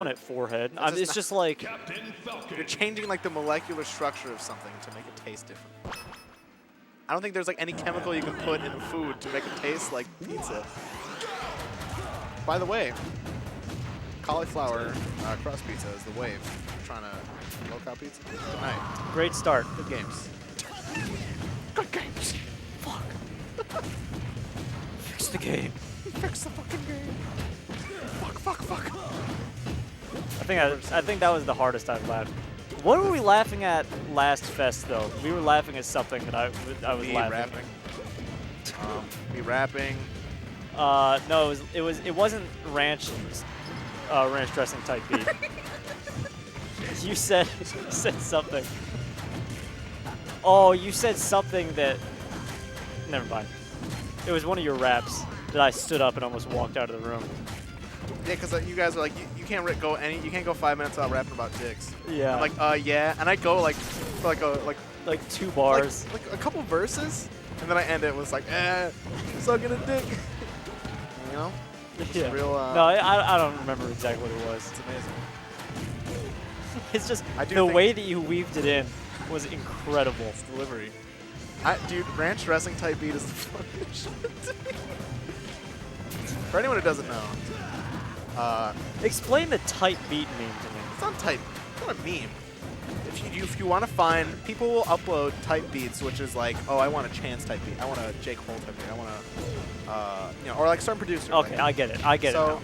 on it, forehead. It's just like you're changing like the molecular structure of something to make it taste different. I don't think there's like any chemical you can put in food to make it taste like pizza. By the way, cauliflower crust pizza is the wave. I'm trying to low-cow pizza. Good night. great start. Good games. Good games. Fuck. Fix the game. Fix the fucking game. Fuck. I think that was the hardest I've laughed. What were we laughing at last fest though? We were laughing at something that I was Me laughing. rapping. Me rapping. No, it wasn't ranch dressing type beat. You said something. Oh, you said something that. Never mind. It was one of your raps that I stood up and almost walked out of the room. Yeah, because you guys are like, you can't go 5 minutes without rapping about dicks. Yeah. I'm like, yeah, and I go like for like 2 bars. like a couple verses, and then I end it with like, sucking a dick. You know? Yeah. Real, no, I don't remember exactly what it was. It's amazing. It's just the way that you weaved it in was incredible. It's delivery. Dude, ranch dressing type beat is the funniest shit to me. For anyone who doesn't know, Explain the type beat meme to me. it's not type. It's not a meme. If you want to find, people will upload type beats, which is like, oh, I want a Chance type beat. I want a Jake Hole type beat. I want a, or like certain producer. Okay, like, I get it. I get it now.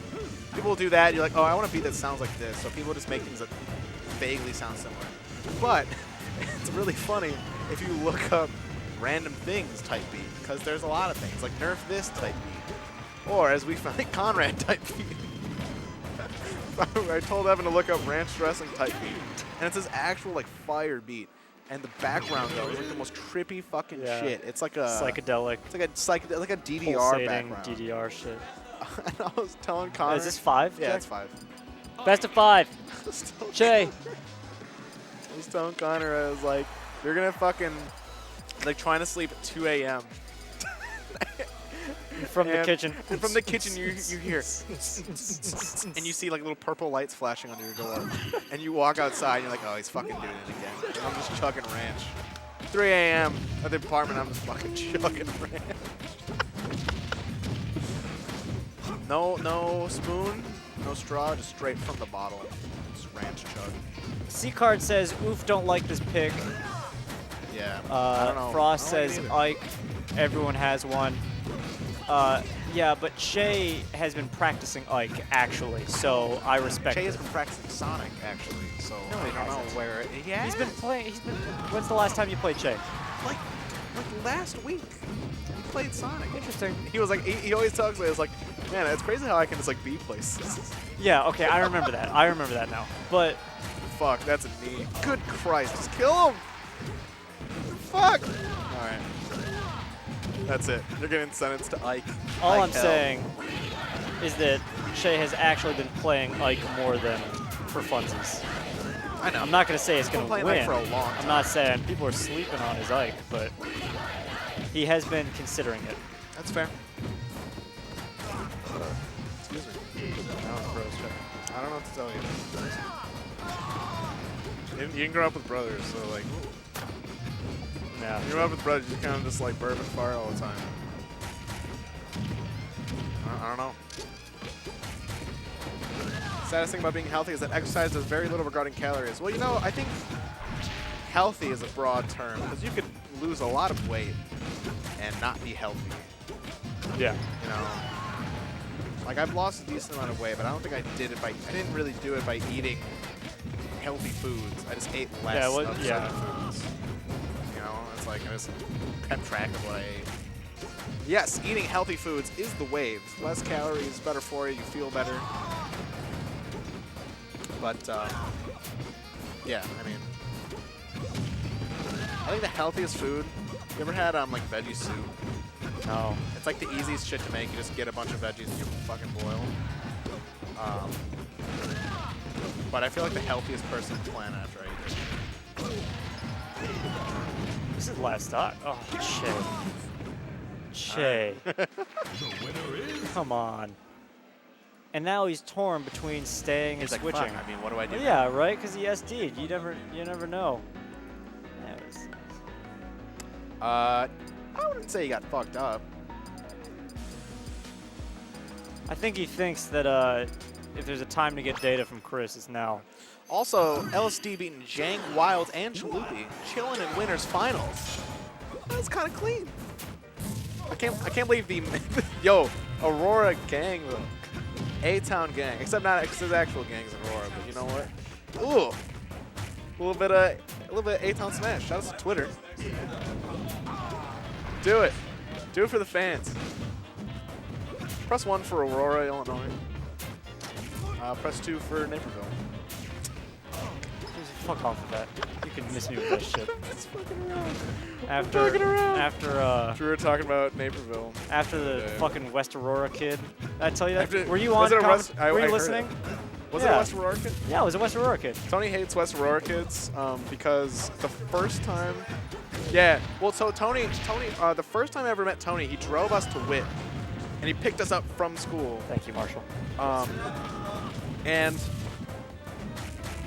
People will do that. You're like, oh, I want a beat that sounds like this. So people just make things that vaguely sound similar. But it's really funny if you look up random things type beat, because there's a lot of things like nerf this type beat, or as we found, Conrad type beat. I told Evan to look up ranch dressing type beat, and it's this actual like fire beat, and the background though is like the most trippy fucking shit. It's like a psychedelic. It's like a DDR pulsating background. DDR shit. And I was telling Connor. Is this 5? Yeah, Jack? it's 5. Best of 5. Che. I was telling Connor, I was like, you're gonna fucking like trying to sleep at 2 a.m. From the kitchen. And from the kitchen, you hear, and you see like little purple lights flashing under your door, and you walk outside, and you're like, oh, he's fucking doing it again. And I'm just chugging ranch. 3 a.m. at the apartment, I'm just fucking chugging ranch. No spoon, no straw, just straight from the bottle. Just ranch chug. C-Card says, oof, don't like this pick. Yeah, I don't know. Frost says, Ike, everyone has one. Yeah, but Shay has been practicing Ike, actually, so I respect Shay it. has been practicing Sonic, actually, so No, I he don't know hasn't. where it is. Yeah. He's been playing, when's the last time you played Shay? Like last week. He played Sonic. Interesting. He was like, he always talks like, it's like, man, it's crazy how I can just like be places. Yeah, okay, I remember that. I remember that now. But Fuck, that's a knee. Good Christ, just kill him. Fuck. All right. That's it. You're getting sentenced to Ike. all Ike I'm hell. saying is that Shay has actually been playing Ike more than for funsies. I know. I'm not going to say it's going to playing win. Ike for a long time. I'm not saying people are sleeping on his Ike, but he has been considering it. That's fair. Excuse me. That was gross, Chuck. I don't know what to tell you. You can grow up with brothers, so like, Yeah. you grow up with brothers, you kind of just like burp and fart all the time. I don't know. Saddest thing about being healthy is that exercise does very little regarding calories. Well, you know, I think healthy is a broad term because you could lose a lot of weight and not be healthy. Yeah. You know, like I've lost a decent amount of weight, but I don't think I didn't really do it by eating healthy foods. I just ate less of certain foods. You know, it's like I just kept track of what I ate. Yes, eating healthy foods is the wave. Less calories, better for you. You feel better. But yeah, I mean, I think the healthiest food. You ever had like veggie soup? No. It's like the easiest shit to make. You just get a bunch of veggies and you fucking boil. But I feel like the healthiest person on the planet after I eat it. This is last stock. Oh, Shay. Shay. The winner is Come on. and now he's torn between staying He's and like, switching. fuck, I mean, what do I do? Yeah, right? Because he SD'd. You never know. Anyways. I wouldn't say he got fucked up. I think he thinks that if there's a time to get data from Chris, it's now. Also, LSD beating Jang, Wild, and Chalupi, chilling in winners finals. That's kind of clean. I can't believe the yo Aurora gang though, A-Town gang. Except not because there's actual gangs in Aurora, but you know what? Ooh, a little bit of A-Town smash. Shout out to Twitter. Do it for the fans. Press 1 for Aurora, Illinois. Press 2 for Naperville. Fuck off with that. You can miss me with that shit. It's fucking around. After We were talking about Naperville. after the fucking West Aurora kid. Did I tell you that? After- Were you was on? it a West- I were you heard listening? Was Yeah. it a West Aurora kid? Yeah, it was a West Aurora kid. Tony hates West Aurora kids because the first time, yeah. Well, so Tony, the first time I ever met Tony, he drove us to WIT, and he picked us up from school. Thank you, Marshall. And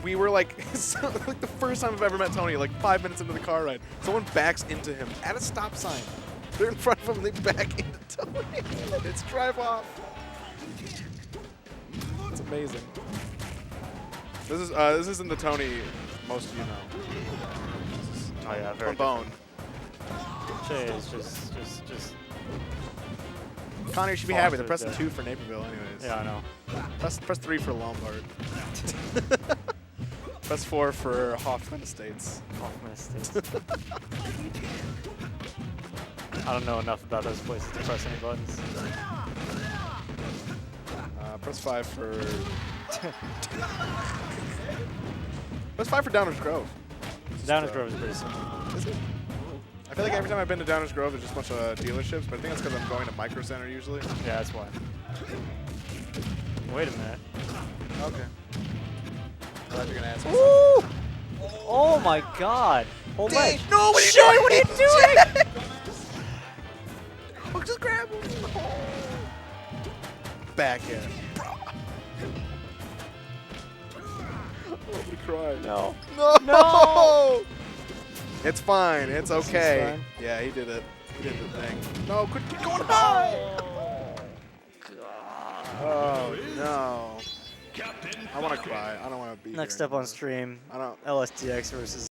we were like, like the first time I've ever met Tony, like 5 minutes into the car ride, someone backs into him at a stop sign. They're in front of him, they back into Tony. It's drive off. It's amazing. This isn't the Tony most of you know. Oh yeah, very From Bone. Shay is just. Connor, you should be Oh, happy. They're so pressing good. 2 for Naperville anyways. Yeah, I know. Press 3 for Lombard. Press 4 for Hoffman Estates. Hoffman Estates. I don't know enough about those places to press any buttons. Press 5 for... Press 5 for Downers Grove. Downers Grove is pretty simple. Is it? I feel like every time I've been to Downers Grove, there's just a bunch of dealerships, but I think that's because I'm going to Micro Center usually. Yeah, that's why. Wait a minute. Okay. Glad you're going to ask me Ooh! Oh my god! Hold something. ledge. No, what are you Shay, doing? what are you doing? Oh, just grab him. Back in. I'm gonna cry. No. No! No! It's fine. It's okay. fine? Yeah, he did it. He did the thing. No, quit going high! Oh, no. I want to cry. I don't want to be Next here up on anymore. stream, I don't. LSTX versus